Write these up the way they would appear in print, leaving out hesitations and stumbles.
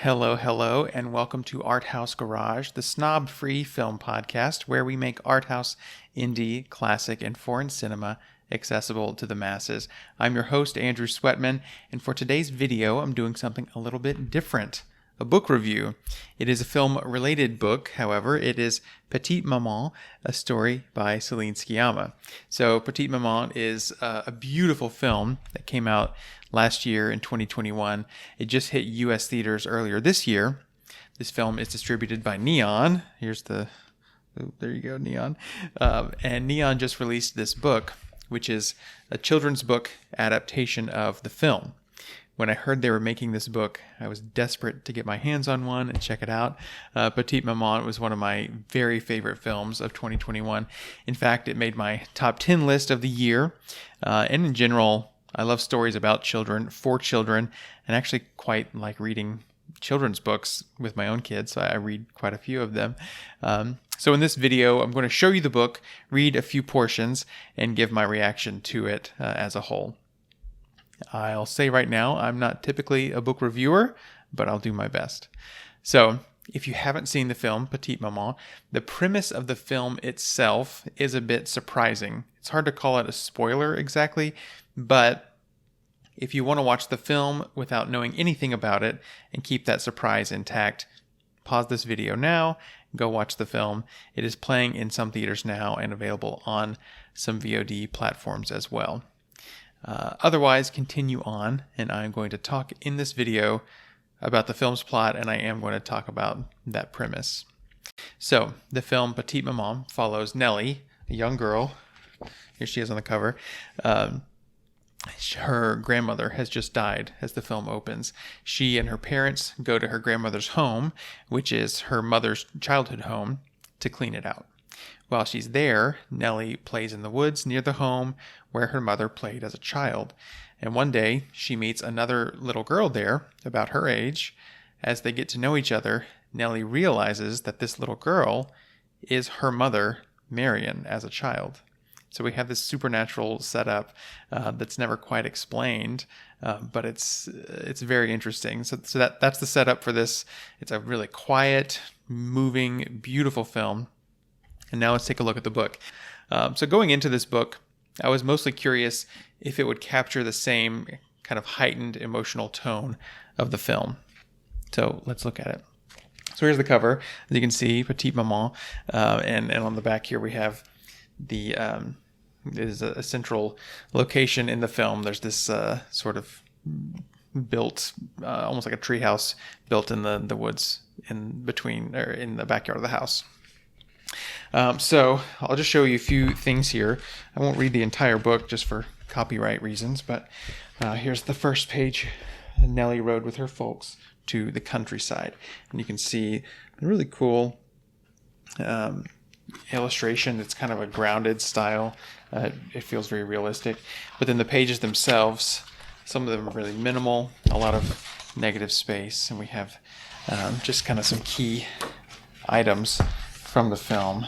Hello, hello, and welcome to Art House Garage, the snob-free film podcast where we make art house, indie, classic, and foreign cinema accessible to the masses. I'm your host, Andrew Sweatman, and for today's video, I'm doing something a little bit different. A book review. It is a film-related book, however. It is Petite Maman, a story by Céline Sciamma. So Petite Maman is a beautiful film that came out last year in 2021. It just hit U.S. theaters earlier this year. This film is distributed by Neon. There you go, Neon. And Neon just released this book, which is a children's book adaptation of the film. When I heard they were making this book, I was desperate to get my hands on one and check it out. Petite Maman was one of my very favorite films of 2021. In fact, it made my top 10 list of the year. And in general, I love stories about children, for children, and actually quite like reading children's books with my own kids. So I read quite a few of them. So in this video, I'm going to show you the book, read a few portions, and give my reaction to it as a whole. I'll say right now, I'm not typically a book reviewer, but I'll do my best. So, if you haven't seen the film, Petite Maman, the premise of the film itself is a bit surprising. It's hard to call it a spoiler exactly, but if you want to watch the film without knowing anything about it and keep that surprise intact, pause this video now, go watch the film. It is playing in some theaters now and available on some VOD platforms as well. Otherwise, continue on, and I'm going to talk in this video about the film's plot, and I am going to talk about that premise. So, the film Petite Maman follows Nellie, a young girl. Here she is on the cover. Her grandmother has just died as the film opens. She and her parents go to her grandmother's home, which is her mother's childhood home, to clean it out. While she's there, Nellie plays in the woods near the home where her mother played as a child. And one day, she meets another little girl there, about her age. As they get to know each other, Nellie realizes that this little girl is her mother, Marion, as a child. So we have this supernatural setup that's never quite explained, but it's very interesting. So that's the setup for this. It's a really quiet, moving, beautiful film. And now let's take a look at the book. So going into this book, I was mostly curious if it would capture the same kind of heightened emotional tone of the film. So let's look at it. So here's the cover. As you can see, Petite Maman. And on the back here we have the is a central location in the film. There's this sort of built, almost like a treehouse built in the woods in the backyard of the house. So I'll just show you a few things here. I won't read the entire book just for copyright reasons, but here's the first page. Nellie rode with her folks to the countryside. And you can see a really cool illustration. It's kind of a grounded style. It feels very realistic. But then the pages themselves, some of them are really minimal, a lot of negative space. And we have just kind of some key items from the film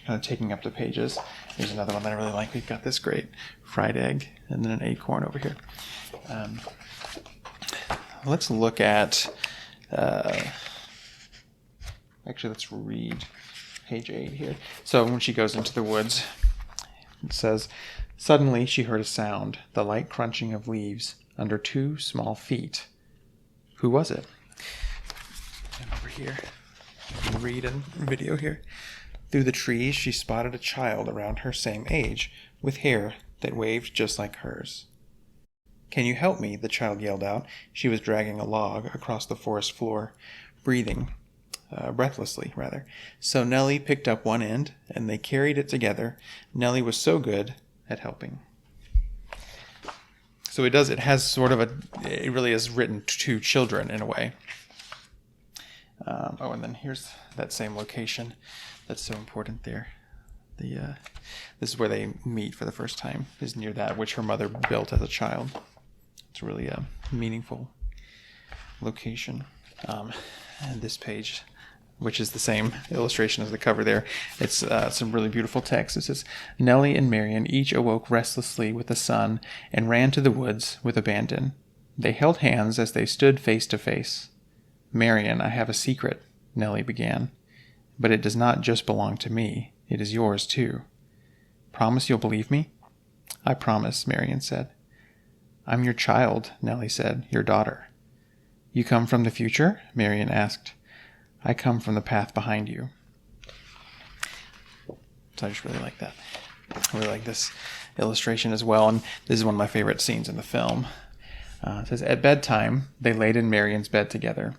kind of taking up the pages. Here's another one that I really like. We've got this great fried egg and then an acorn over here. Let's look at actually let's read page 8 here. So when she goes into the woods, it says, "Suddenly she heard a sound, the light crunching of leaves under 2 small feet. Who was it?" And over here, you can read in video here. "Through the trees she spotted a child around her same age, with hair that waved just like hers. 'Can you help me?' the child yelled out. She was dragging a log across the forest floor, breathlessly. So Nellie picked up one end, and they carried it together. Nellie was so good at helping." So it has sort of it really is written to children in a way. And then here's that same location that's so important there. This is where they meet for the first time, is near that which her mother built as a child. It's really a meaningful location. And this page, which is the same illustration as the cover there, it's some really beautiful text. It says, "Nellie and Marion each awoke restlessly with the sun and ran to the woods with abandon. They held hands as they stood face to face. Marian, I have a secret, Nellie began. But it does not just belong to me. It is yours, too. Promise you'll believe me? I promise, Marian said. I'm your child, Nellie said, your daughter. You come from the future? Marian asked. I come from the path behind you. So I just really like that. I really like this illustration as well, and this is one of my favorite scenes in the film. It says, at bedtime, they laid in Marian's bed together.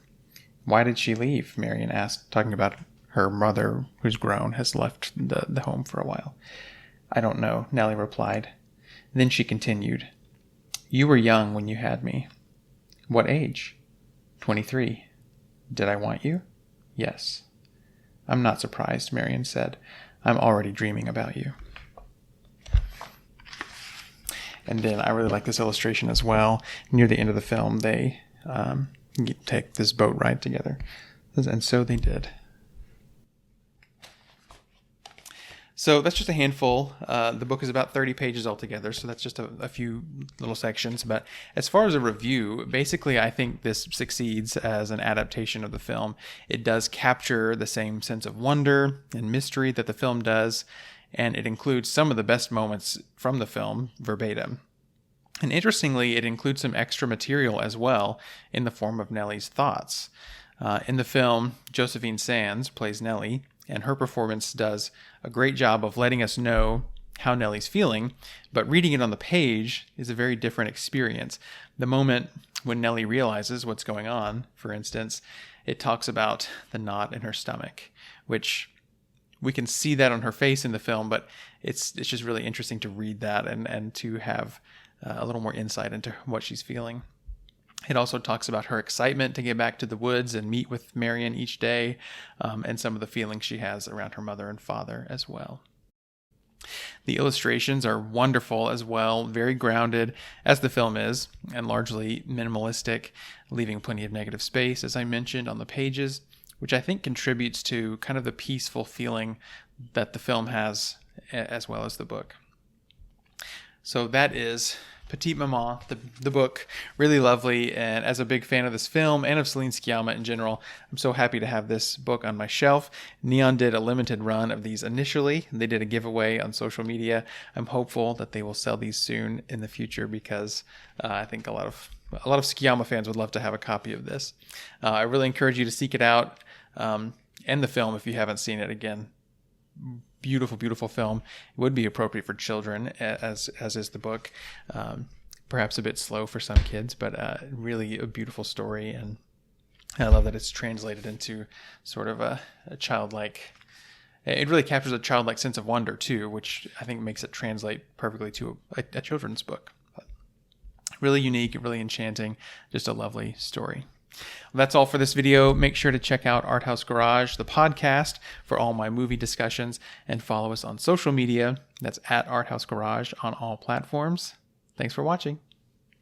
Why did she leave? Marian asked, talking about her mother, who's grown, has left the home for a while. I don't know, Nellie replied. Then she continued, You were young when you had me. What age? 23. Did I want you? Yes. I'm not surprised, Marian said. I'm already dreaming about you. And then I really like this illustration as well. Near the end of the film, they take this boat ride together. And so they did. So that's just a handful. The book is about 30 pages altogether, so that's just a few little sections. But as far as a review, basically I think this succeeds as an adaptation of the film. It does capture the same sense of wonder and mystery that the film does, and it includes some of the best moments from the film verbatim. And interestingly, it includes some extra material as well in the form of Nellie's thoughts. In the film, Josephine Sands plays Nellie, and her performance does a great job of letting us know how Nellie's feeling, but reading it on the page is a very different experience. The moment when Nellie realizes what's going on, for instance, it talks about the knot in her stomach, which we can see that on her face in the film, but it's just really interesting to read that and to have a little more insight into what she's feeling. It also talks about her excitement to get back to the woods and meet with Marian each day, and some of the feelings she has around her mother and father as well. The illustrations are wonderful as well, very grounded, as the film is, and largely minimalistic, leaving plenty of negative space, as I mentioned, on the pages, which I think contributes to kind of the peaceful feeling that the film has, as well as the book. So that is Petite Maman, the book. Really lovely, and as a big fan of this film and of Céline Sciamma in general, I'm so happy to have this book on my shelf. Neon did a limited run of these initially. They did a giveaway on social media. I'm hopeful that they will sell these soon in the future because I think a lot of Sciamma fans would love to have a copy of this. I really encourage you to seek it out, and the film if you haven't seen it. Again, beautiful, beautiful film. It would be appropriate for children, as is the book. Perhaps a bit slow for some kids, but really a beautiful story. And I love that it's translated into sort of a childlike. It really captures a childlike sense of wonder too, which I think makes it translate perfectly to a children's book. But really unique, really enchanting, just a lovely story. Well, that's all for this video. Make sure to check out Art House Garage, the podcast, for all my movie discussions, and follow us on social media. That's at Art House Garage on all platforms. Thanks for watching.